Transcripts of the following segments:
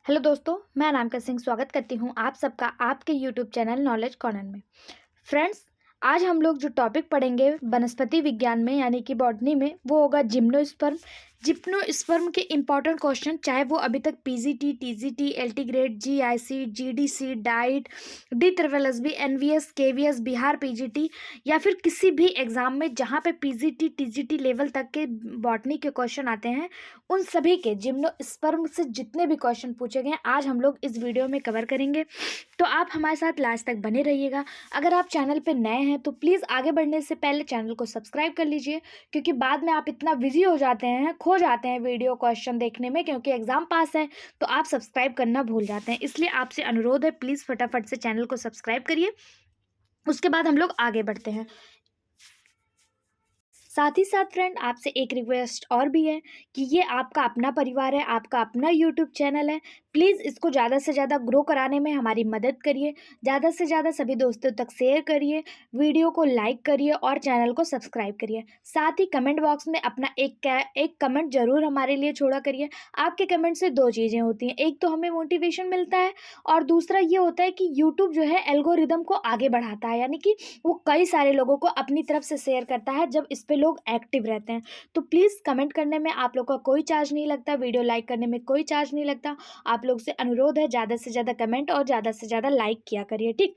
Hello दोस्तों, मैं अनामिका सिंह स्वागत करती हूँ आप सबका आपके यूट्यूब चैनल नॉलेज कॉर्नर में। फ्रेंड्स, आज हम लोग जो टॉपिक पढ़ेंगे वनस्पति विज्ञान में यानी कि बॉटनी में, वो होगा जिम्नोस्पर्म। जिम्नोस्पर्म के इंपॉर्टेंट क्वेश्चन, चाहे वो अभी तक PGT, TGT, LT grade, GIC, GDC, DIET, D triple SB, NVS, KVS, Bihar PGT या फिर किसी भी एग्जाम में जहाँ पे पीजीटी टीजीटी लेवल तक के बॉटनी के क्वेश्चन आते हैं, उन सभी के जिम्नोस्पर्म से जितने भी क्वेश्चन पूछे गए हैं आज हम लोग इस वीडियो में कवर करेंगे। तो आप हमारे साथ लास्ट तक बने रहिएगा। अगर आप चैनल पे नए हैं तो प्लीज़ आगे बढ़ने से पहले चैनल को सब्सक्राइब कर लीजिए, क्योंकि बाद में आप इतना बिजी हो जाते हैं, खो जाते हैं वीडियो क्वेश्चन देखने में, क्योंकि एग्जाम पास है तो आप सब्सक्राइब करना भूल जाते हैं। इसलिए आपसे अनुरोध है, प्लीज़ फटाफट से चैनल को सब्सक्राइब करिए। उसके बाद हम लोग आगे बढ़ते हैं। साथ ही साथ फ्रेंड, आपसे एक रिक्वेस्ट और भी है कि ये आपका अपना परिवार है, आपका अपना यूट्यूब चैनल है। प्लीज़ इसको ज़्यादा से ज़्यादा ग्रो कराने में हमारी मदद करिए। ज़्यादा से ज़्यादा सभी दोस्तों तक शेयर करिए, वीडियो को लाइक करिए और चैनल को सब्सक्राइब करिए। साथ ही कमेंट बॉक्स में अपना एक कमेंट ज़रूर हमारे लिए छोड़ा करिए। आपके कमेंट से दो चीज़ें होती हैं, एक तो हमें मोटिवेशन मिलता है और दूसरा ये होता है कि यूट्यूब जो है एल्गोरिदम को आगे बढ़ाता है, यानी कि वो कई सारे लोगों को अपनी तरफ से शेयर करता है जब इस पे लोग एक्टिव रहते हैं। तो प्लीज़ कमेंट करने में आप लोग का कोई चार्ज नहीं लगता, वीडियो लाइक करने में कोई चार्ज नहीं लगता। आप लोग से अनुरोध है, ज़्यादा से ज़्यादा कमेंट और ज़्यादा से ज़्यादा लाइक किया करिए, ठीक।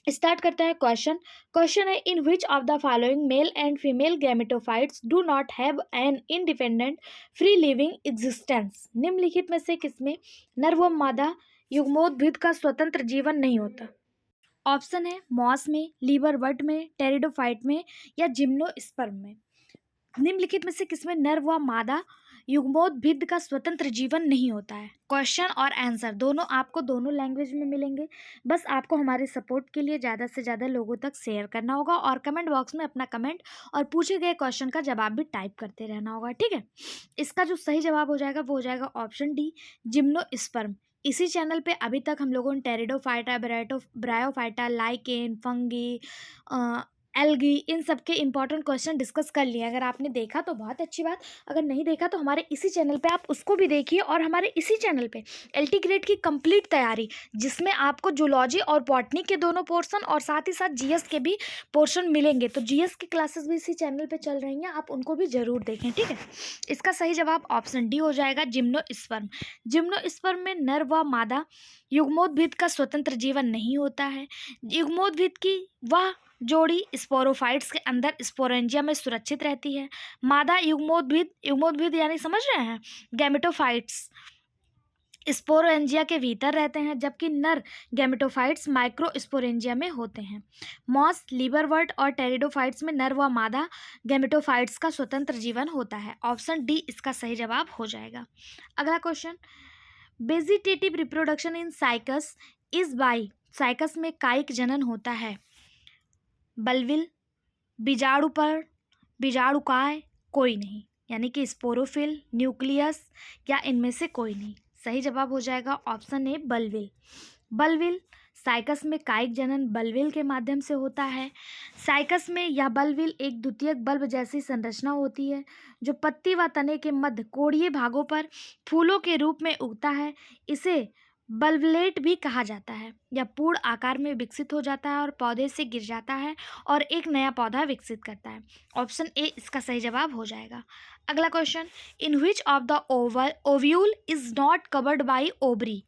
स्टार्ट करते हैं क्वेश्चन। क्वेश्चन है, in which of the following male and female gametophytes do not have an independent free living existence. निम्नलिखित में से किसमें नर व मादा युग्मोद्भिद का स्वतंत्र जीवन नहीं होता? ऑप्शन है मॉस में, लीवरवर्ट में, टेरिडोफाइट में या जिम्नोस्पर्म में। निम्नलिखित में से किसमें नर व मादा युग्मोद्भिद का स्वतंत्र जीवन नहीं होता है? क्वेश्चन और आंसर दोनों आपको दोनों लैंग्वेज में मिलेंगे। बस आपको हमारे सपोर्ट के लिए ज़्यादा से ज़्यादा लोगों तक शेयर करना होगा और कमेंट बॉक्स में अपना कमेंट और पूछे गए क्वेश्चन का जवाब भी टाइप करते रहना होगा, ठीक है। इसका जो सही जवाब हो जाएगा वो हो जाएगा ऑप्शन डी, जिम्नोस्पर्म। इसी चैनल पे अभी तक हम लोगों ने pteridophyta, bryophyta, lichen, fungi, algae, इन सब के इंपॉर्टेंट क्वेश्चन डिस्कस कर लिए। अगर आपने देखा तो बहुत अच्छी बात, अगर नहीं देखा तो हमारे इसी चैनल पे आप उसको भी देखिए। और हमारे इसी चैनल पे एलटी ग्रेड की कंप्लीट तैयारी, जिसमें आपको जूलॉजी और बॉटनी के दोनों पोर्शन और साथ ही साथ जीएस के भी पोर्शन मिलेंगे। तो जीएस की क्लासेस भी इसी चैनल पे चल रही हैं, आप उनको भी ज़रूर देखें, ठीक है। इसका सही जवाब ऑप्शन डी हो जाएगा, जिम्नोस्पर्म। जिम्नोस्पर्म में नर व मादा युग्मोद्भिद का स्वतंत्र जीवन नहीं होता है। युग्मोद्भिद की वह जोड़ी स्पोरोफाइट्स के अंदर स्पोरेंजिया में सुरक्षित रहती है। मादा युग्मोद्भिद यानी समझ रहे हैं, गैमेटोफाइट्स स्पोरेंजिया के भीतर रहते हैं, जबकि नर गैमेटोफाइट्स माइक्रो स्पोरेंजिया में होते हैं। मॉस, लीवरवर्ट और टेरिडोफाइट्स में नर व मादा गैमेटोफाइट्स का स्वतंत्र जीवन होता है। ऑप्शन डी इसका सही जवाब हो जाएगा। अगला question, vegetative reproduction in cycas is by. Cycas में कायिक जनन होता है बल्बिल, बीजाणुपर्ण, बीजाणुकाय, कोई नहीं, यानी कि स्पोरोफिल, न्यूक्लियस या इनमें से कोई नहीं। सही जवाब हो जाएगा ऑप्शन ए, बल्बिल। बल्बिल साइकस में कायिक जनन बल्बिल के माध्यम से होता है। साइकस में यह बल्बिल एक द्वितीयक बल्ब जैसी संरचना होती है, जो पत्ती व तने के मध्य कोणीय भागों पर फूलों के रूप में उगता है। इसे बल्बलेट भी कहा जाता है। यह पूर्ण आकार में विकसित हो जाता है और पौधे से गिर जाता है और एक नया पौधा विकसित करता है। ऑप्शन ए इसका सही जवाब हो जाएगा। अगला question, in which of the ovule is not covered by ovary.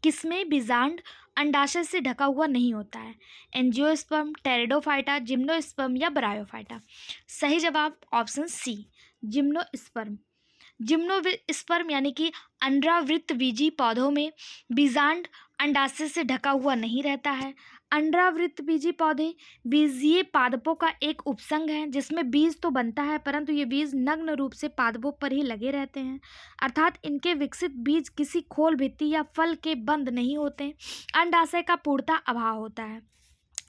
किसमें बीजांड अंडाशय से ढका हुआ नहीं होता है? एंजियोस्पर्म, टेरिडोफाइटा, जिम्नोस्पर्म या ब्रायोफाइटा। सही जवाब ऑप्शन सी, जिम्नोस्पर्म। जिम्नोस्पर्म यानी कि अंडावृतबीजी पौधों में बीजांड अंडाशय से ढका हुआ नहीं रहता है। अंडावृतबीजी पौधे बीजीय पादपों का एक उपसंग है, जिसमें बीज तो बनता है परंतु ये बीज नग्न रूप से पादपों पर ही लगे रहते हैं, अर्थात इनके विकसित बीज किसी खोल भित्ति या फल के बंद नहीं होते। अंडाशय का पूर्णतः अभाव होता है।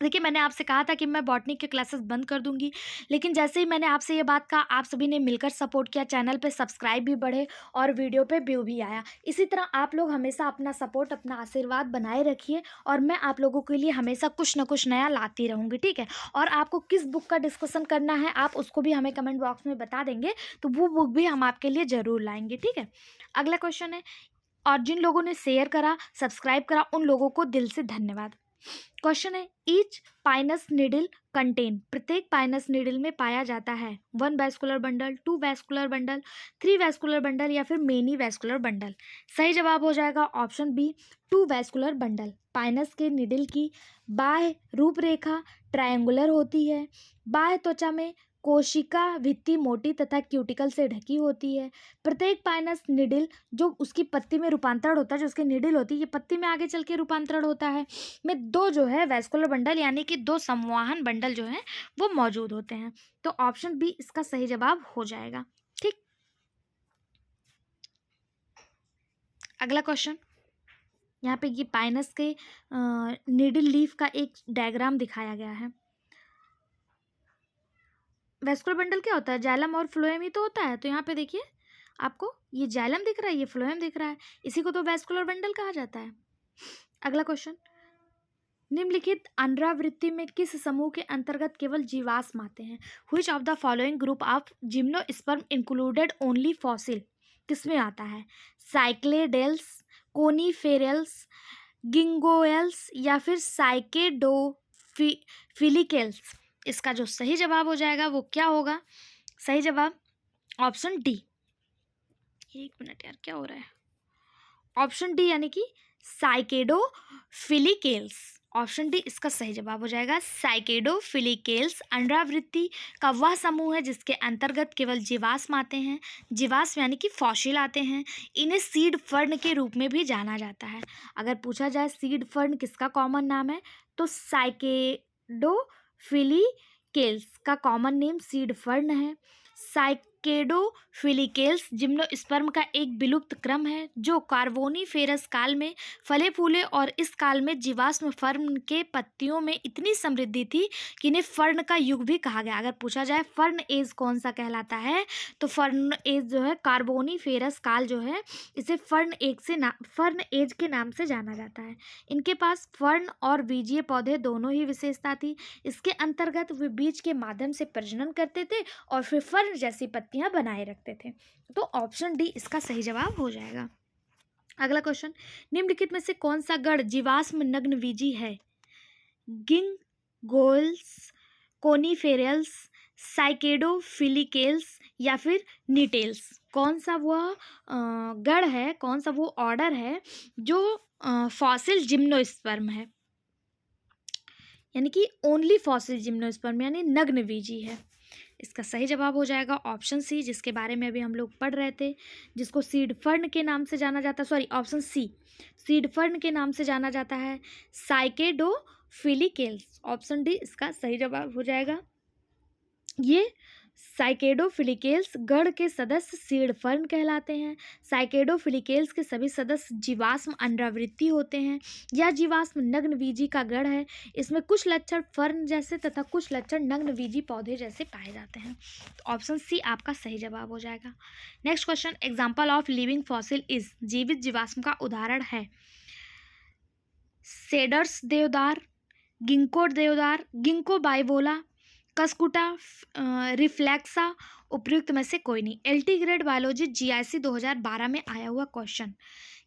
देखिए, मैंने आपसे कहा था कि मैं बॉटनी के क्लासेस बंद कर दूंगी, लेकिन जैसे ही मैंने आपसे ये बात कहा, आप सभी ने मिलकर सपोर्ट किया, चैनल पे सब्सक्राइब भी बढ़े और वीडियो पे व्यू भी आया। इसी तरह आप लोग हमेशा अपना सपोर्ट, अपना आशीर्वाद बनाए रखिए और मैं आप लोगों के लिए हमेशा कुछ ना कुछ नया लाती रहूँगी, ठीक है। और आपको किस बुक का डिस्कशन करना है आप उसको भी हमें कमेंट बॉक्स में बता देंगे, तो वो बुक भी हम आपके लिए ज़रूर लाएंगे, ठीक है। अगला क्वेश्चन है, और जिन लोगों ने शेयर करा, सब्सक्राइब करा, उन लोगों को दिल से धन्यवाद। क्वेश्चन है, ईच पाइनस निडल कंटेन, प्रत्येक पाइनस निडल में पाया जाता है 1 vascular bundle, 2 vascular bundle, 3 vascular bundle या फिर मेनी वैस्कुलर बंडल। सही जवाब हो जाएगा option B 2 vascular bundle. Pinus के निडल की बाह्य रूपरेखा ट्रायंगुलर होती है। बाह्य त्वचा में कोशिका भित्ति मोटी तथा क्यूटिकल से ढकी होती है। प्रत्येक पाइनस निडल जो उसकी पत्ती में रूपांतरण होता है, जो उसकी निडल होती है, ये पत्ती में आगे चल के रूपांतरण होता है, में 2 जो है वैस्कुलर बंडल यानी कि 2 संवहन बंडल जो है वो मौजूद होते हैं। तो ऑप्शन बी इसका सही जवाब हो जाएगा। ठीक, अगला क्वेश्चन, यहाँ पे ये पाइनस के निडल लीफ का एक डायग्राम दिखाया गया है। वैस्कुलर बंडल क्या होता है, जाइलम और फ्लोएम ही तो होता है। तो यहाँ पे देखिए आपको ये जाइलम दिख रहा है, ये फ्लोएम दिख रहा है, इसी को तो वैस्कुलर बंडल कहा जाता है। अगला क्वेश्चन, निम्नलिखित पुनरावृत्ति में किस समूह के अंतर्गत केवल जीवाश्म आते हैं? Which of the following group of gymnosperm included only fossil, किसमें आता है? साइक्लेडेल्स, कोनीफेरल्स, गिंगोएल्स या फिर साइकेडोफिलिकेल्स। इसका जो सही जवाब हो जाएगा वो क्या होगा? सही जवाब ऑप्शन डी। एक मिनट यार, क्या हो रहा है? ऑप्शन डी यानी कि साइकेडोफिलिकेल्स। ऑप्शन डी इसका सही जवाब हो जाएगा। साइकेडोफिलिकेल्स अंडावृत्ति का वह समूह है जिसके अंतर्गत केवल जीवाश्म आते हैं। जीवाश्म यानी कि फॉसिल आते हैं। इन्हें सीड फर्न के रूप में भी जाना जाता है। अगर पूछा जाए सीड फर्न किसका कॉमन नाम है, तो साइकेडोफिलिकेल्स का कॉमन नेम सीड फर्न है। साइकेडोफिलिकेल्स जिम्नोस्पर्म का एक विलुप्त क्रम है जो कार्बोनिफेरस काल में फले फूले और इस काल में जीवाश्म फर्न के पत्तियों में इतनी समृद्धि थी कि इन्हें फर्न का युग भी कहा गया। अगर पूछा जाए फर्न एज कौन सा कहलाता है, तो फर्न एज जो है कार्बोनिफेरस काल जो है इसे फर्न एज के नाम से जाना जाता है। इनके पास फर्न और बीजीय पौधे दोनों ही विशेषता थी। इसके अंतर्गत वे बीज के माध्यम से प्रजनन करते थे और फिर फर्न जैसी पत्तियां बनाए रखते थे। तो ऑप्शन डी इसका सही जवाब हो जाएगा। अगला क्वेश्चन, निम्नलिखित में से कौन सा गण जीवाश्म नग्नबीजी है? गिंगोल्स, कोनीफेरल्स, साइकेडोफिलिकेल्स या फिर नीटेल्स। कौन सा वह गण है, कौन सा वो ऑर्डर है जो फॉसिल जिम्नोस्पर्म है, यानी कि ओनली फॉसिल जिम्नोस्पर्म यानी नग्नबीजी है? इसका सही जवाब हो जाएगा ऑप्शन सी, जिसके बारे में अभी हम लोग पढ़ रहे थे, जिसको सीड फर्न के नाम से जाना जाता है। Sorry, option C, seed fern के नाम से जाना जाता है, साइकेडोफिलिकेल्स। ऑप्शन डी इसका सही जवाब हो जाएगा। ये साइकेडोफिलिकेल्स गण के सदस्य सीड फर्न कहलाते हैं। साइकेडोफिलिकेल्स के सभी सदस्य जीवाश्म अंडावृत्ति होते हैं। यह जीवाश्म नग्नबीजी का गण है। इसमें कुछ लक्षण फर्न जैसे तथा कुछ लक्षण नग्नबीजी पौधे जैसे पाए जाते हैं। तो ऑप्शन सी आपका सही जवाब हो जाएगा। Next question, example of living fossil is, जीवित जीवाश्म का उदाहरण है सेडर्स देवदार, गिंको देवदार, गिंको बाइबोला, कस्कुटा रिफ्लेक्सा, उपयुक्त में से कोई नहीं। एलटी ग्रेड बायोलॉजी जीआईसी 2012 में आया हुआ क्वेश्चन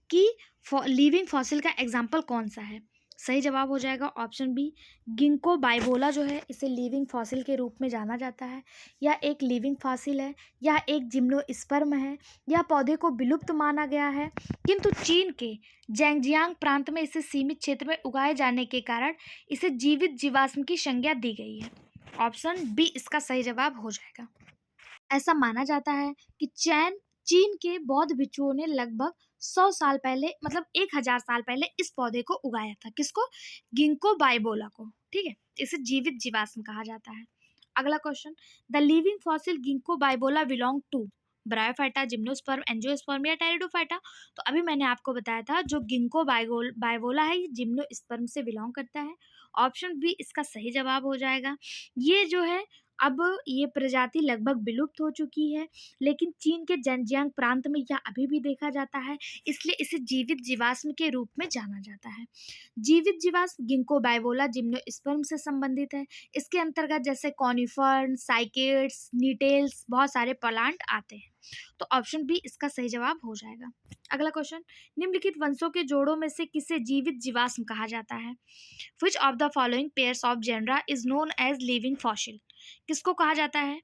कि लिविंग फॉसिल का एग्जाम्पल कौन सा है? सही जवाब हो जाएगा ऑप्शन बी, गिंको बाइबोला जो है इसे लिविंग फॉसिल के रूप में जाना जाता है। यह एक लिविंग फॉसिल है, यह एक जिम्नोस्पर्म है। यह पौधे को विलुप्त माना गया है, किंतु चीन के जैंगजियांग प्रांत में इसे सीमित क्षेत्र में उगाए जाने के कारण इसे जीवित जीवाश्म की संज्ञा दी गई है। ऑप्शन बी इसका सही जवाब हो जाएगा। ऐसा माना जाता है कि चीन के बौद्ध भिक्षुओं ने लगभग 100 साल पहले, मतलब 1000 साल पहले इस पौधे को उगाया था। किसको? गिंको बाइबोला को। ठीक है, इसे जीवित जीवाश्म कहा जाता है। अगला question, the living fossil ginkgo biloba belong to bryophyta, gymnosperm, angiosperm या टेरिडोफाइटा। तो अभी मैंने आपको बताया था जो गिंको बाइबोला है ये जिम्नोस्पर्म से बिलोंग करता है। ऑप्शन बी इसका सही जवाब हो जाएगा। ये जो है अब ये प्रजाति लगभग विलुप्त हो चुकी है, लेकिन चीन के जंजियांग प्रांत में यह अभी भी देखा जाता है, इसलिए इसे जीवित जीवाश्म के रूप में जाना जाता है। जीवित जीवाश्म गिंको बाइबोला जिम्नोस्पर्म से संबंधित है। इसके अंतर्गत जैसे कॉनिफर्न, साइकेड्स, नीटेल्स बहुत सारे प्लांट आते हैं। तो ऑप्शन बी इसका सही जवाब हो जाएगा। अगला क्वेश्चन, निम्नलिखित वंशों के जोड़ों में से किसे जीवित जीवाश्म कहा जाता है? Which of the following pairs of genera is known as living fossil? किसको कहा जाता है?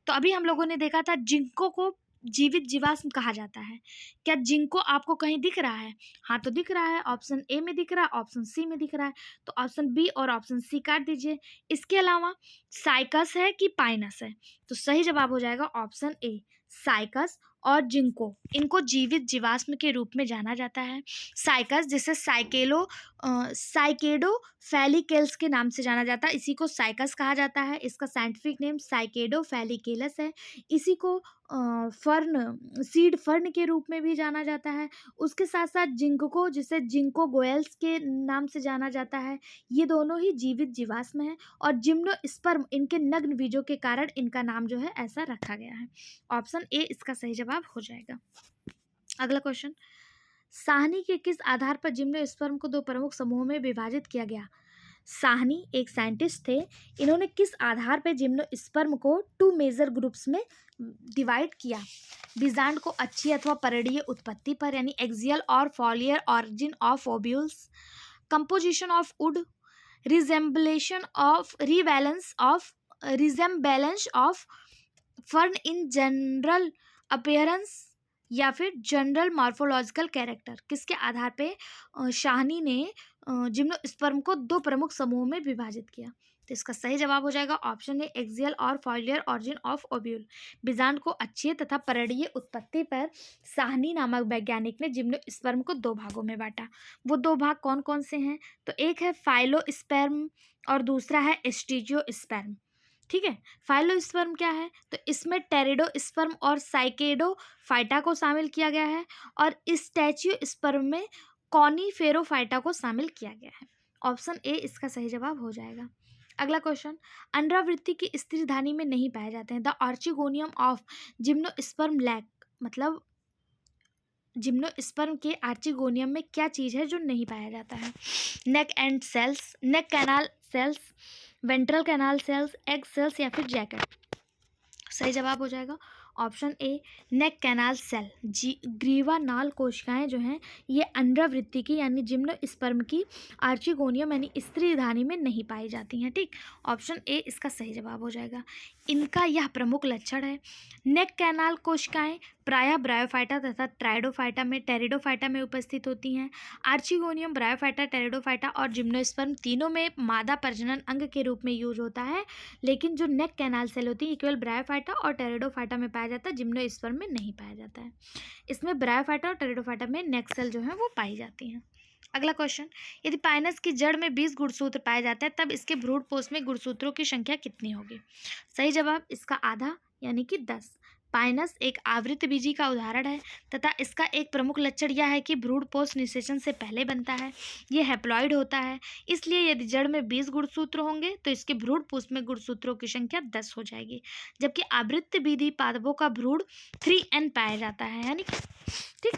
तो अभी हम लोगों ने देखा था जिंको को जीवित जीवाश्म कहा जाता है। क्या जिंको आपको कहीं दिख रहा है? हाँ तो दिख रहा है, ऑप्शन ए में दिख रहा है, ऑप्शन सी में दिख रहा है, तो ऑप्शन बी और ऑप्शन सी काट दीजिए। इसके अलावा साइकस है कि पाइनस है? तो सही जवाब हो जाएगा ऑप्शन ए, साइकस और जिंको, इनको जीवित जीवाश्म के रूप में जाना जाता है। साइकस जिसे साइकेडो फैलिकेल्स के नाम से जाना जाता है, इसी को साइकस कहा जाता है। इसका साइंटिफिक नेम साइकेडो फैलिकेलस है। इसी को सीड फर्न के रूप में भी जाना जाता है। उसके साथ साथ जिंको, जिसे जिंको गोयल्स के नाम से जाना जाता है, ये दोनों ही जीवित जीवाश्म हैं। और जिम्नोस्पर्म, इनके नग्न बीजों के कारण इनका नाम जो है ऐसा रखा गया है। ऑप्शन ए इसका सही जवाब हो जाएगा। अगला क्वेश्चन, साहनी के किस आधार पर जिम्नोस्पर्म को दो प्रमुख समूहों में विभाजित किया गया? साहनी एक साइंटिस्ट थे, इन्होंने किस आधार पर जिम्नोस्पर्म को 2 मेजर ग्रुप्स में डिवाइड किया? बीजांड को अच्छी अथवा परिणीय उत्पत्ति पर, यानी एक्सियल और foliar origin of ovules, composition of would, resemblance of fern in general appearance, या फिर जनरल मॉर्फोलॉजिकल कैरेक्टर? किसके आधार पे शाहनी ने जिम्नोस्पर्म को 2 प्रमुख समूहों में विभाजित किया? तो इसका सही जवाब हो जाएगा ऑप्शन ए, एक्सियल और फॉलियर ऑरिजिन ऑफ ओव्यूल। बीजांड को अच्छी तथा परिणीय उत्पत्ति पर साहनी नामक वैज्ञानिक ने जिम्नोस्पर्म को 2 भागों में बांटा। वो 2 भाग कौन कौन से हैं? तो एक है फाइलोस्पर्म और दूसरा है एस्टीजियोस्पर्म। ठीक है, फाइलोस्पर्म क्या है? तो इसमें टेरिडोस्पर्म और साइकेडोफाइटा को शामिल किया गया है, और स्टैचियोस्पर्म में कॉनिफेरोफाइटा को शामिल किया गया है। ऑप्शन ए इसका सही जवाब हो जाएगा। अगला क्वेश्चन, अंडावृत्ति की स्त्री धानी में नहीं पाए जाते हैं। The archegonium of gymnosperm lack, मतलब जिम्नोस्पर्म के आर्चिगोनियम में क्या चीज़ है जो नहीं पाया जाता है? Neck and cells, neck canal cells, ventral canal cells, egg cells, या फिर जैकेट? सही जवाब हो जाएगा option A, neck canal cell. ग्रीवा नाल कोशिकाएं जो हैं ये अंडावृत्ति की यानी जिम्नोस्पर्म की आर्चिगोनियम यानी स्त्री धानी में नहीं पाई जाती हैं। ठीक, ऑप्शन ए इसका सही जवाब हो जाएगा। इनका यह प्रमुख लक्षण है। नेक कैनाल कोशिकाएं प्रायः ब्रायोफाइटा तथा टेरिडोफाइटा में उपस्थित होती हैं। आर्चिगोनियम ब्रायोफाइटा, टेरिडोफाइटा और जिम्नोस्पर्म तीनों में मादा प्रजनन अंग के रूप में यूज होता है, लेकिन जो नेक कैनाल सेल होती है केवल ब्रायोफाइटा और टेरिडोफाइटा में पाया जाता है, जिम्नोस्पर्म में नहीं पाया जाता है। इसमें ब्रायोफाइटा और टेरिडोफाइटा में नेक सेल जो है वो पाई जाती हैं। अगला क्वेश्चन, यदि पाइनस की जड़ में 20 गुणसूत्र पाए जाते हैं तब इसके भ्रूण पोष में गुणसूत्रों की संख्या कितनी होगी? सही जवाब इसका आधा यानी कि 10। पाइनस एक आवृतबीजी का उदाहरण है तथा इसका एक प्रमुख लक्षण यह है कि भ्रूण पोष निषेचन से पहले बनता है। यह हैप्लॉइड होता है, इसलिए यदि जड़ में 20 गुणसूत्र होंगे तो इसके भ्रूण पोष में गुणसूत्रों की संख्या 10 हो जाएगी, जबकि आवृतबीजी पादपों का भ्रूण 3n पाया जाता है, यानी ठीक।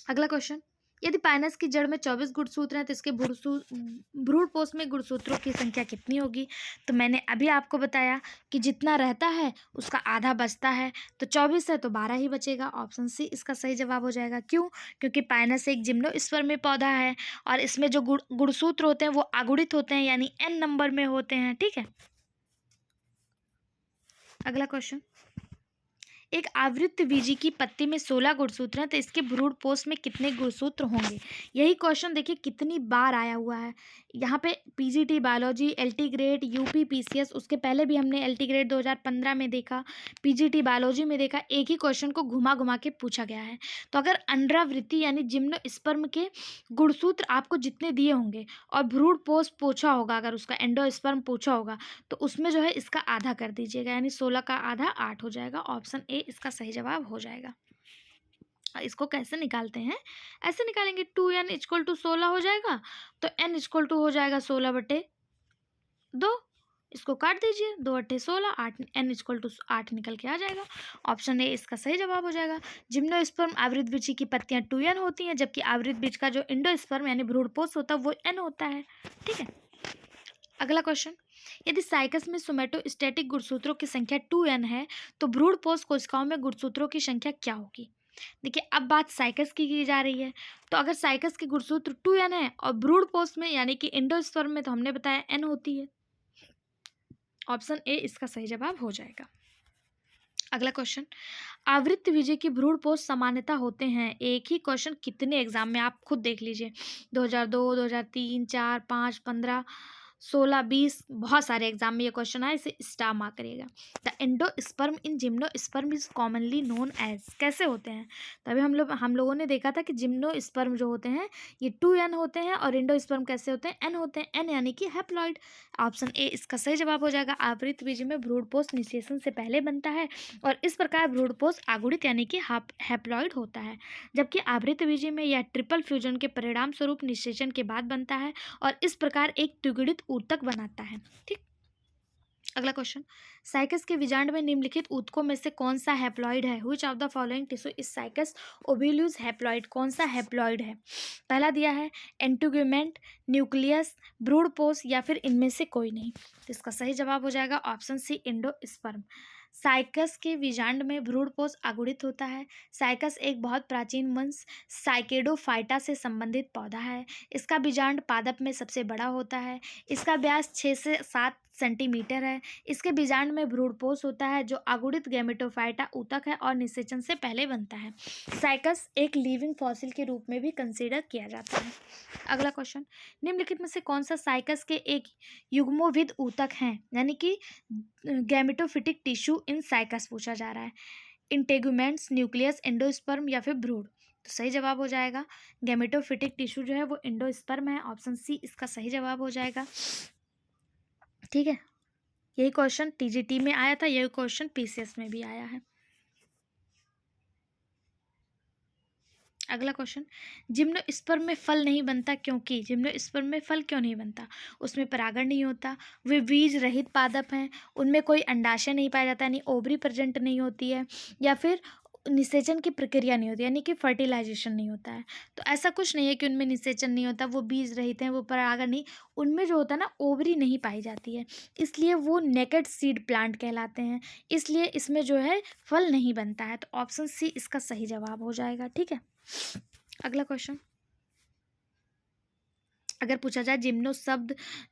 अगला क्वेश्चन, यदि पाइनस की जड़ में 24 गुणसूत्र हैं तो इसके भ्रूण पोष में गुणसूत्रों की संख्या कितनी होगी? तो मैंने अभी आपको बताया कि जितना रहता है उसका आधा बचता है, तो 24 है तो 12 ही बचेगा। ऑप्शन सी इसका सही जवाब हो जाएगा। क्यों? क्योंकि पाइनस एक जिम्नोस्पर्मी पौधा है और इसमें जो गुणसूत्र होते हैं वो अगुणित होते हैं, यानी n नंबर में होते हैं। ठीक है, अगला क्वेश्चन, एक आवृतबीजी की पत्ती में 16 गुणसूत्र हैं तो इसके भ्रूण पोष में कितने गुणसूत्र होंगे? यही क्वेश्चन देखिए कितनी बार आया हुआ है। यहाँ पे PGT biology, LT grade, UP PCS, उसके पहले भी हमने एलटी ग्रेड 2015 में देखा, पीजीटी बायोलॉजी में देखा, एक ही क्वेश्चन को घुमा घुमा के पूछा गया है। तो अगर अंडावृत्ति यानी जिम्नोस्पर्म के गुणसूत्र आपको जितने दिए होंगे और भ्रूण पोष पूछा होगा, अगर उसका एंडोस्पर्म पूछा होगा तो उसमें जो है इसका आधा कर दीजिएगा, यानी 16 का आधा 8 हो जाएगा। ऑप्शन ए इसका सही जवाब हो जाएगा। इसको कैसे निकालते हैं? ऐसे निकालेंगे, 2n = 16 हो जाएगा, तो n = हो जाएगा 16/2। इसको काट दीजिए, 2 × 8 = 16, 8 n = 8 निकल के आ जाएगा। ऑप्शन ए इसका सही जवाब हो जाएगा। जिम्नोस्पर्म आवृतबीजी की पत्तियां 2n होती हैं, जबकि आवृतबीज का जो एंडोस्पर्म यानी भ्रूणपोष होता है वो n होता है। ठीक है, अगला क्वेश्चन, यदि साइकस में सोमेटोस्टैटिक गुणसूत्रों की संख्या 2n है तो भ्रूण पोष कोशिकाओं में गुणसूत्रों की संख्या क्या होगी? देखिए, अब बात साइकस की जा रही है, तो अगर साइकस की गुणसूत्र 2n है और भ्रूण पोष में यानी कि एंडोस्पर्म में तो हमने बताया n होती है। ऑप्शन ए इसका सही जवाब हो जाएगा। अगला क्वेश्चन, आवृत्त बीजे की भ्रूण पोष सामान्यता होते हैं। एक ही क्वेश्चन कितने एग्जाम में, आप खुद देख लीजिए, 2002, 2003, 4, 5, 15, 16, 20, बहुत सारे एग्जाम में ये क्वेश्चन आया, इसे स्टार मार्क करिएगा। The endosperm in gymnosperm is commonly known as, कैसे होते हैं? तभी हम लोगों ने देखा था कि जिम्नोस्पर्म जो होते हैं ये 2n होते हैं और एंडोस्पर्म कैसे होते हैं? n होते हैं, n यानी कि हैप्लॉइड। ऑप्शन ए इसका सही जवाब हो जाएगा। आवृत्त बीज में भ्रूणपोष निषेचन से पहले बनता है और इस प्रकार भ्रूणपोष आगुणित यानी कि हैप्लॉइड होता है, जबकि आवृत्त बीज में यह ट्रिपल फ्यूजन के परिणाम स्वरूप निषेचन के बाद बनता है और इस प्रकार एक द्विगुणित ऊतक बनाता है। ठीक, अगला क्वेश्चन, साइकस के बीजांड में निम्नलिखित ऊतकों में से कौन सा हैप्लॉइड है? Which of the following tissue is cycas ovules haploid? कौन सा हैप्लॉइड है? पहला दिया है एंटीग्यूमेंट, न्यूक्लियस, भ्रूणपोष या फिर इनमें से कोई नहीं। तो इसका सही जवाब हो जाएगा ऑप्शन सी एंडोस्पर्म। साइकस के बीजांड में भ्रूणपोष आगुणित होता है। साइकस एक बहुत प्राचीन वंश साइकेडोफाइटा से संबंधित पौधा है। इसका बीजांड पादप में सबसे बड़ा होता है। इसका व्यास 6 से 7 सेंटीमीटर है। इसके बीजांड में भ्रूणपोष होता है जो आगुणित गैमेटोफाइटा ऊतक है और निषेचन से पहले बनता है। साइकस एक लिविंग फॉसिल के रूप में भी कंसीडर किया जाता है। अगला क्वेश्चन, निम्नलिखित में से कौन सा साइकस के एक युग्मोविद ऊतक है, यानी कि गैमेटोफिटिक टिश्यू इन साइकस पूछा जा रहा है? इंटेगुमेंट्स, न्यूक्लियस, एंडोस्पर्म या फिर भ्रूण? तो सही जवाब हो जाएगा गैमेटोफिटिक टिश्यू जो है वो एंडोस्पर्म है। ऑप्शन सी इसका सही जवाब हो जाएगा। ठीक है, यही क्वेश्चन टीजीटी में आया था, यही क्वेश्चन पीसीएस में भी आया है। अगला क्वेश्चन, जिम्नोस्पर्म में फल नहीं बनता क्योंकि? जिम्नोस्पर्म में फल क्यों नहीं बनता? उसमें परागण नहीं होता, वे बीज रहित पादप हैं, उनमें कोई अंडाशय नहीं पाया जाता यानी ओवरी प्रेजेंट नहीं होती है, या फिर निषेचन की प्रक्रिया नहीं होती यानी कि फर्टिलाइजेशन नहीं होता है। तो ऐसा कुछ नहीं है कि उनमें निषेचन नहीं होता, वो बीज रहित हैं, वो परागण नहीं, उनमें जो होता है ना ओवरी नहीं पाई जाती है, इसलिए वो नेकेड सीड प्लांट कहलाते हैं, इसलिए इसमें जो है फल नहीं बनता है। तो ऑप्शन सी इसका सही जवाब हो जाएगा। ठीक है, अगला क्वेश्चन, अगर पूछा जाए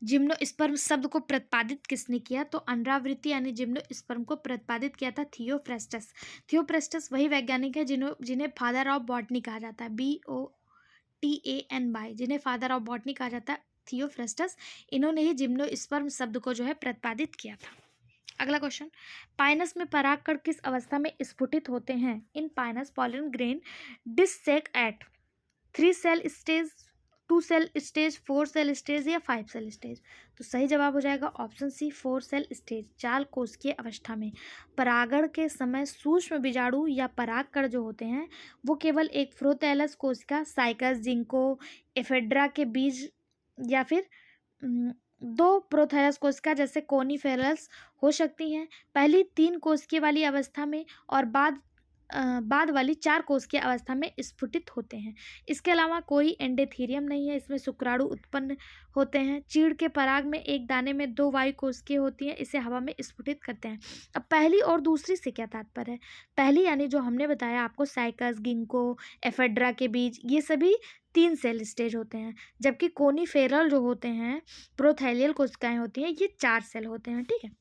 जिम्नोस्पर्म शब्द को प्रतिपादित किसने किया? तो अनरावृत्ति यानी जिम्नोस्पर्म को प्रतिपादित किया था थियोफ्रेस्टस। थियोफ्रेस्टस वही वैज्ञानिक है जिन्हें फादर ऑफ बॉटनी कहा जाता है, BOTANY, जिन्हें फादर ऑफ बॉटनी कहा जाता है थियोफ्रेस्टस। इन्होंने ही जिम्नोस्पर्म शब्द को जो है प्रतिपादित किया था। अगला क्वेश्चन, पाइनस में परागकण किस अवस्था में स्फुटित होते हैं? In pinus pollen grain dehisce at 3 cell stage, 2 cell stage, 4 cell stage या 5 सेल स्टेज? तो सही जवाब हो जाएगा ऑप्शन सी 4 सेल स्टेज, चाल कोशिकीय अवस्था में। परागण के समय सूक्ष्म बीजाणु या परागकण जो होते हैं वो केवल एक फ्रोथैलस कोशिका, साइकस, जिंको, एफेड्रा के बीज या फिर 2 प्रोथैलस कोशिका जैसे कोनिफेरस हो सकती हैं पहली 3 कोशिकीय वाली अवस्था में, और बाद वाली 4 कोशिकीय अवस्था में स्फुटित होते हैं। इसके अलावा कोई एंडेथीरियम नहीं है, इसमें शुक्राणु उत्पन्न होते हैं। चीड़ के पराग में एक दाने में 2 वायु कोशिकीय होती हैं, इसे हवा में स्फुटित करते हैं। अब पहली और दूसरी से क्या तात्पर्य है? पहली यानी जो हमने बताया आपको साइकस, गिंको, एफेड्रा के बीज, ये सभी 3 सेल स्टेज होते हैं, जबकि कोनिफेरल जो होते हैं, प्रोथैलियल कोशिकाएं होती हैं, ये 4 सेल होते हैं। ठीक है,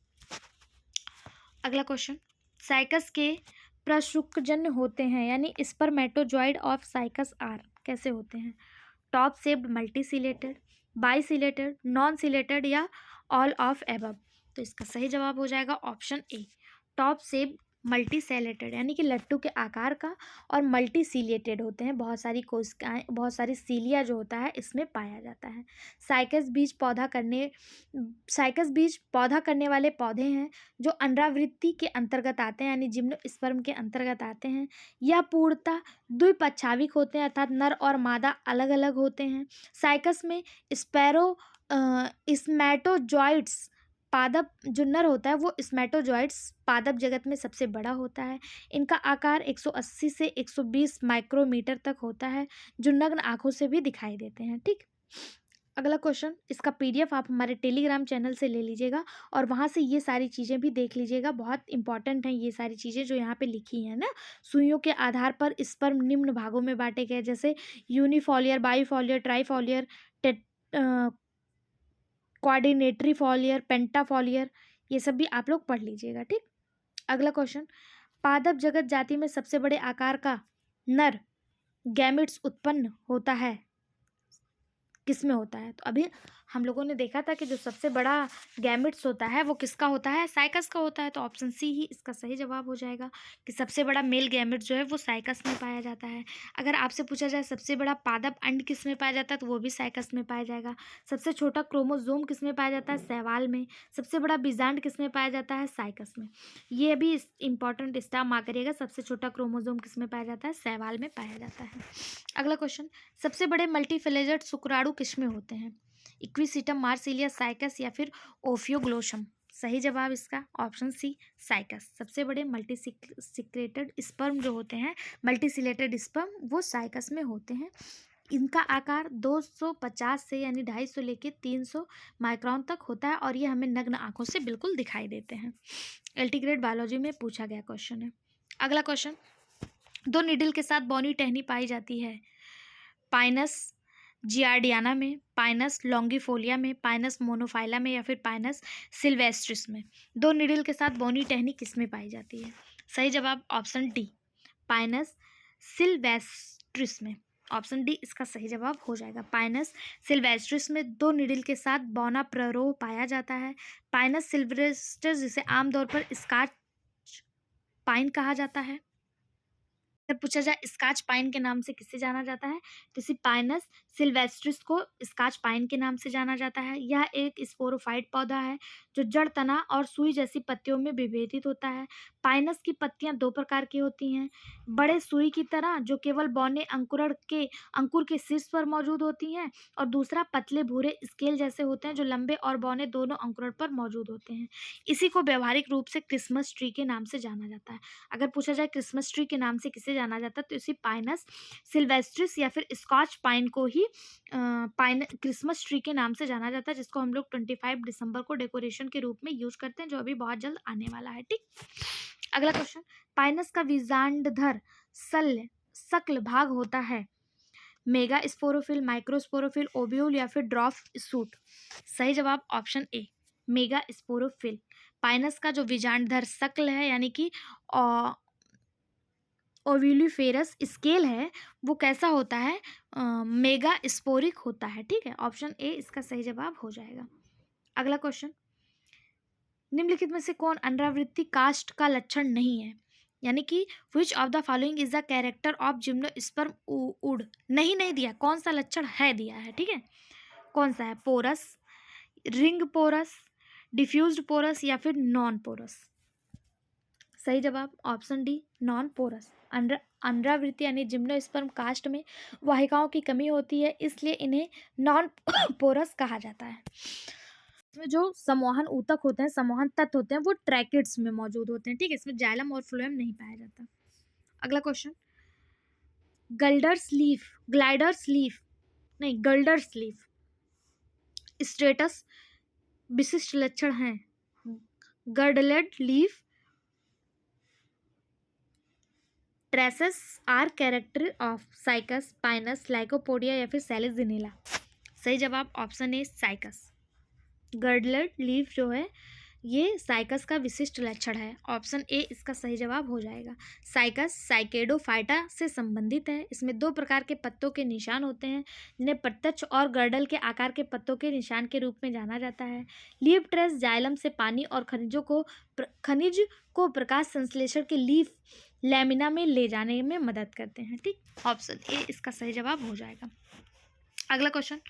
अगला क्वेश्चन, साइकस के प्रशुक्रजन्य होते हैं यानी स्पर्मेटोजॉइड ऑफ साइकस आर कैसे होते हैं? टॉप शेप्ड, मल्टीसिलेटेड, बाइसिलेटेड, नॉन सिलेटेड या ऑल ऑफ एबव? तो इसका सही जवाब हो जाएगा ऑप्शन ए, टॉप शेप्ड, मल्टीसेलेटेड यानी कि लट्टू के आकार का, और मल्टीसिलेटेड होते हैं, बहुत सारी कोशिकाएं, बहुत सारी सीलिया जो होता है इसमें पाया जाता है। साइकस बीज पौधा करने वाले पौधे हैं जो अनरावृत्ति के अंतर्गत आते हैं यानी जिम्नोस्पर्म के अंतर्गत आते हैं। यह पूर्णतः द्विपक्षाविक होते हैं अर्थात नर और मादा अलग अलग होते हैं। साइकस में स्मैटोजॉइट्स पादप जो नर होता है वो स्मैटोजॉइट्स पादप जगत में सबसे बड़ा होता है। इनका आकार 180 से 120 माइक्रोमीटर तक होता है जो नग्न आंखों से भी दिखाई देते हैं। ठीक, अगला क्वेश्चन, इसका पीडीएफ आप हमारे टेलीग्राम चैनल से ले लीजिएगा और वहाँ से ये सारी चीज़ें भी देख लीजिएगा। बहुत इंपॉर्टेंट हैं ये सारी चीज़ें जो यहाँ पे लिखी हैं ना। सुइयों के आधार पर स्पर्म निम्न भागों में बांटे गए, जैसे यूनिफॉलियर, बाईफॉलियर, ट्राईफॉलियर, कोऑर्डिनेटरी फॉलियर, पेंटाफॉलियर, ये सब भी आप लोग पढ़ लीजिएगा। ठीक। अगला क्वेश्चन, पादप जगत जाति में सबसे बड़े आकार का नर गैमेट्स उत्पन्न होता है, किसमें होता है? तो अभी हम लोगों ने देखा था कि जो सबसे बड़ा गैमेट्स होता है वो किसका होता है? साइकस का होता है। तो ऑप्शन सी ही इसका सही जवाब हो जाएगा कि सबसे बड़ा मेल गैमेट जो है वो साइकस में पाया जाता है। अगर आपसे पूछा जाए सबसे बड़ा पादप अंड किस में पाया जाता है, तो वो भी साइकस में पाया जाएगा। सबसे छोटा क्रोमोजोम किस में पाया जाता है? शैवाल में। सबसे बड़ा बीजांड किस में पाया जाता है? साइकस में। ये भी इंपॉर्टेंट स्टार मार्क करिएगा, सबसे छोटा क्रोमोजोम किस में पाया जाता है? शैवाल में पाया जाता है। अगला क्वेश्चन, सबसे बड़े मल्टीफिलेटेड शुक्राणु किसमें होते हैं? इक्विसिटम, मार्सिलिया, साइकस या फिर ओफियोग्लोसम? सही जवाब इसका ऑप्शन सी, साइकस। सबसे बड़े मल्टीसिक्रेटेड स्पर्म जो होते हैं, मल्टीसिलेटेड स्पर्म, वो साइकस में होते हैं। इनका आकार 250 से यानी 250 लेके 300 माइक्रोन तक होता है और ये हमें नग्न आंखों से बिल्कुल दिखाई देते हैं। एल्टीग्रेड बायोलॉजी में पूछा गया क्वेश्चन है। अगला क्वेश्चन, दो निडल के साथ बौनी टहनी पाई जाती है, पाइनस जियार्डियाना में, पाइनस लॉन्गिफोलिया में, पाइनस मोनोफाइला में या फिर पाइनस सिल्वेस्ट्रिस में? दो निडल के साथ बौनी टहनी किस में पाई जाती है? सही जवाब ऑप्शन डी, पाइनस सिल्वेस्ट्रिस में। ऑप्शन डी इसका सही जवाब हो जाएगा। पाइनस सिल्वेस्ट्रिस में दो निडल के साथ बौना प्ररोह पाया जाता है। पाइनस सिल्वेस्ट्रिस जिसे आमतौर पर स्कॉच पाइन कहा जाता है। अगर पूछा जाए स्कॉच पाइन के नाम से किसे जाना जाता है, तो इसी पाइनस सिल्वेस्ट्रिस को स्कॉच पाइन के नाम से जाना जाता है। यह एक स्पोरोफाइट पौधा है जो जड़, तना और सुई जैसी पत्तियों में विभेदित होता है। पाइनस की पत्तियां दो प्रकार की होती हैं, बड़े सुई की तरह जो केवल बौने अंकुर के शीर्ष पर मौजूद होती हैं, और दूसरा पतले भूरे स्केल जैसे होते हैं जो लंबे और बौने दोनों अंकुरण पर मौजूद होते हैं। इसी को व्यवहारिक रूप से क्रिसमस ट्री के नाम से जाना जाता है। अगर पूछा जाए क्रिसमस ट्री के नाम से किसे जाना जाता है, तो इसी पाइनस सिल्वेस्ट्रिस या फिर स्कॉच पाइन को ही पाइन क्रिसमस ट्री के नाम से जाना जाता है, जिसको हम लोग 25 दिसंबर को डेकोरेशन के रूप में यूज करते हैं, जो अभी बहुत जल्द आने वाला है। ठीक। अगला क्वेश्चन, पाइनस का बीजांडधर सक्ल भाग होता है, मेगा स्पोरोफिल, माइक्रोस्पोरोफिल, ओव्यूल या फिर ड्रॉप सूट? सही जवाब ऑप्शन ए, मेगा स्पोरोफिल। पाइनस का जो बीजांडधर सक्ल है यानी कि ओव्यूलिफेरस स्केल है, वो कैसा होता है? मेगा स्पोरिक होता है। ठीक है, ऑप्शन ए इसका सही जवाब हो जाएगा। अगला क्वेश्चन, निम्नलिखित में से कौन अनरावृत्ति कास्ट का लक्षण नहीं है? यानी कि विच of the following is the character of gymnosperm would? नहीं दिया, कौन सा लक्षण है दिया है। ठीक है, कौन सा है? Porous, ring porous, diffused porous या फिर नॉन पोरस? सही जवाब ऑप्शन डी, नॉन पोरस। अनरावृत्ति यानी जिम्नोस्पर्म कास्ट में वाहिकाओं की कमी होती है, इसलिए इन्हें नॉन पोरस कहा जाता है। इसमें जो सम्मोहन ऊतक होते हैं, सम्मोहन तत्व होते हैं, वो ट्रैकिड्स में मौजूद होते हैं। ठीक है, इसमें जाइलम और फ्लोएम नहीं पाया जाता। अगला क्वेश्चन, ग्लाइडर्स लीफ स्टेटस विशिष्ट लक्षण हैं। Girdled leaf traces are character of cycas, pinus, lycopodia या फिर सैलिसिनेला? सही जवाब option A, cycas. Girdled leaf जो है ये साइकस का विशिष्ट लक्षण है। ऑप्शन ए इसका सही जवाब हो जाएगा। साइकस साइकेडोफाइटा से संबंधित है। इसमें दो प्रकार के पत्तों के निशान होते हैं, जिन्हें प्रत्यक्ष और गर्डल के आकार के पत्तों के निशान के रूप में जाना जाता है। लीफ ट्रेस जाइलम से पानी और खनिज को प्रकाश संश्लेषण के लीफ लैमिना में ले जाने में मदद करते हैं। ठीक, ऑप्शन ए इसका सही जवाब हो जाएगा। अगला क्वेश्चन,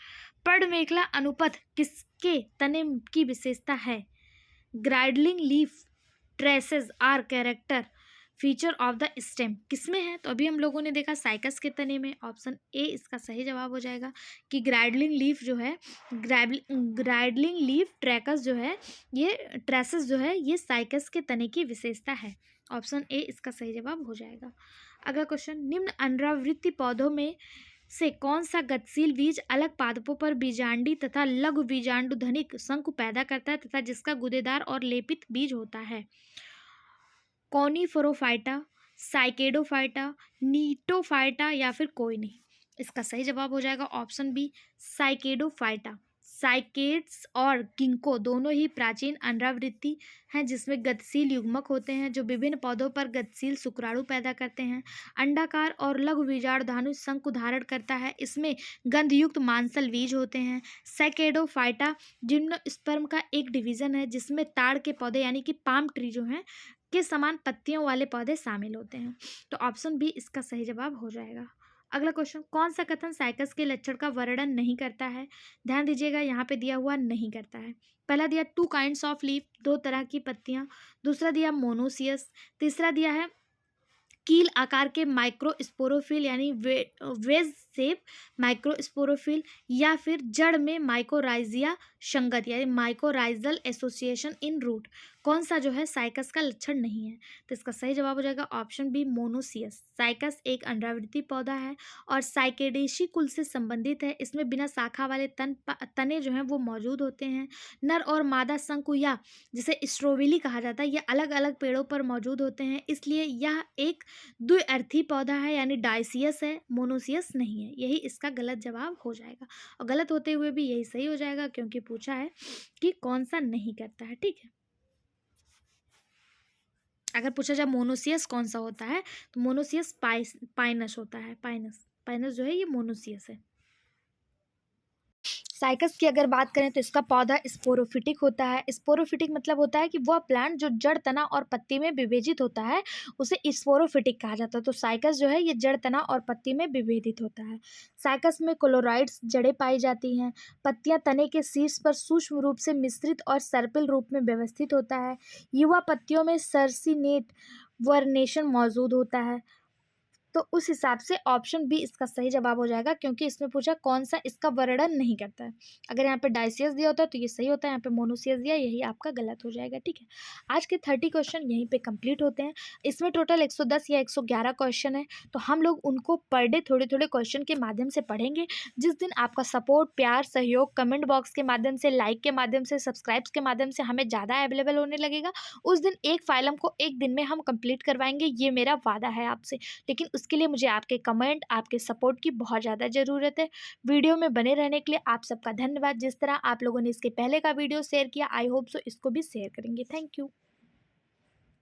पर्णमेखला अनुपथ किसके तने की विशेषता है? Girdling leaf traces are character feature of the stem किसमें है? तो अभी हम लोगों ने देखा साइकस के तने में। ऑप्शन ए इसका सही जवाब हो जाएगा कि ग्राइडलिंग लीफ जो है, ग्राइडलिंग लीफ ट्रैकस जो है, ये ट्रेसेस जो है, ये साइकस के तने की विशेषता है। ऑप्शन ए इसका सही जवाब हो जाएगा। अगला क्वेश्चन, निम्न अनरावृत्ति पौधों में से कौन सा गतिशील बीज अलग पादपों पर बीजांडी तथा लघु बीजांडु धनिक शंकु पैदा करता है तथा जिसका गूदेदार और लेपित बीज होता है? कॉनिफोरोफाइटा, साइकेडोफाइटा, नीटोफाइटा या फिर कोई नहीं। इसका सही जवाब हो जाएगा ऑप्शन बी, साइकेडोफाइटा। साइकेड्स और गिंको दोनों ही प्राचीन अंडावृत्ति हैं जिसमें गतिशील युग्मक होते हैं जो विभिन्न पौधों पर गतिशील शुक्राणु पैदा करते हैं। अंडाकार और लघु बीजाणुधानु शंकु धारण करता है। इसमें गंधयुक्त मांसल बीज होते हैं। साइकेडोफाइटा जिम्नोस्पर्म का एक डिवीजन है जिसमें ताड़ के पौधे यानी कि पाम ट्री जो हैं के समान पत्तियों वाले पौधे शामिल होते हैं। तो ऑप्शन बी इसका सही जवाब हो जाएगा। अगला क्वेश्चन, कौन सा कथन साइकस के लक्षण का वर्णन नहीं करता है? ध्यान दीजिएगा, यहाँ पे दिया हुआ नहीं करता है। पहला दिया 2 काइंड्स ऑफ लीफ, 2 तरह की पत्तियां। दूसरा दिया मोनोसियस। तीसरा दिया है कील आकार के माइक्रोस्पोरोफिल यानी वेज शेप माइक्रोस्पोरोफिल, या फिर जड़ में माइकोराइजिया संगत यानी माइकोराइजल एसोसिएशन इन रूट। कौन सा जो है साइकस का लक्षण नहीं है? तो इसका सही जवाब हो जाएगा ऑप्शन बी, मोनोसियस। साइकस एक अंडावृत्ति पौधा है और साइकेडेशी कुल से संबंधित है। इसमें बिना शाखा वाले तने जो हैं वो मौजूद होते हैं। नर और मादा शंकु या जिसे स्ट्रोबिली कहा जाता है ये अलग अलग पेड़ों पर मौजूद होते हैं, इसलिए यह एक द्विअर्थी पौधा है यानी डायसियस है, मोनोसियस नहीं है। यही इसका गलत जवाब हो जाएगा और गलत होते हुए भी यही सही हो जाएगा क्योंकि पूछा है कि कौन सा नहीं करता है। ठीक है, अगर पूछा जाए मोनोसियस कौन सा होता है तो मोनोसियस पाइनस होता है। पाइनस पाइनस जो है ये मोनोसियस है। साइकस की अगर बात करें तो इसका पौधा स्पोरोफिटिक होता है। स्पोरोफिटिक मतलब होता है कि वह प्लांट जो जड़ तना और पत्ती में विभेजित होता है उसे स्पोरोफिटिक कहा जाता है। तो साइकस जो है ये जड़ तना और पत्ती में विभेदित होता है। साइकस में कोलोराइड्स जड़ें पाई जाती हैं। पत्तियां तने के शीर्ष पर सूक्ष्म रूप से मिश्रित और सर्पिल रूप में व्यवस्थित होता है। युवा पत्तियों में सर्सिनेट वर्नेशन मौजूद होता है। तो उस हिसाब से ऑप्शन बी इसका सही जवाब हो जाएगा क्योंकि इसमें पूछा कौन सा इसका वर्णन नहीं करता है। अगर यहाँ पे डायसियस दिया होता है तो ये सही होता है, यहाँ पे मोनोसियस दिया यही आपका गलत हो जाएगा। ठीक है, आज के 30 क्वेश्चन यहीं पे कंप्लीट होते हैं। इसमें टोटल 110 या 111 क्वेश्चन है, तो हम लोग उनको पर डे थोड़े थोड़े क्वेश्चन के माध्यम से पढ़ेंगे। जिस दिन आपका सपोर्ट, प्यार, सहयोग कमेंट बॉक्स के माध्यम से, लाइक के माध्यम से, सब्सक्राइब्स के माध्यम से हमें ज़्यादा अवेलेबल होने लगेगा, उस दिन एक फाइलम को एक दिन में हम कंप्लीट करवाएंगे। ये मेरा वादा है आपसे, लेकिन उसके लिए मुझे आपके कमेंट, आपके सपोर्ट की बहुत ज़्यादा ज़रूरत है। वीडियो में बने रहने के लिए आप सबका धन्यवाद। जिस तरह आप लोगों ने इसके पहले का वीडियो शेयर किया, आई होप सो इसको भी शेयर करेंगे। Thank you.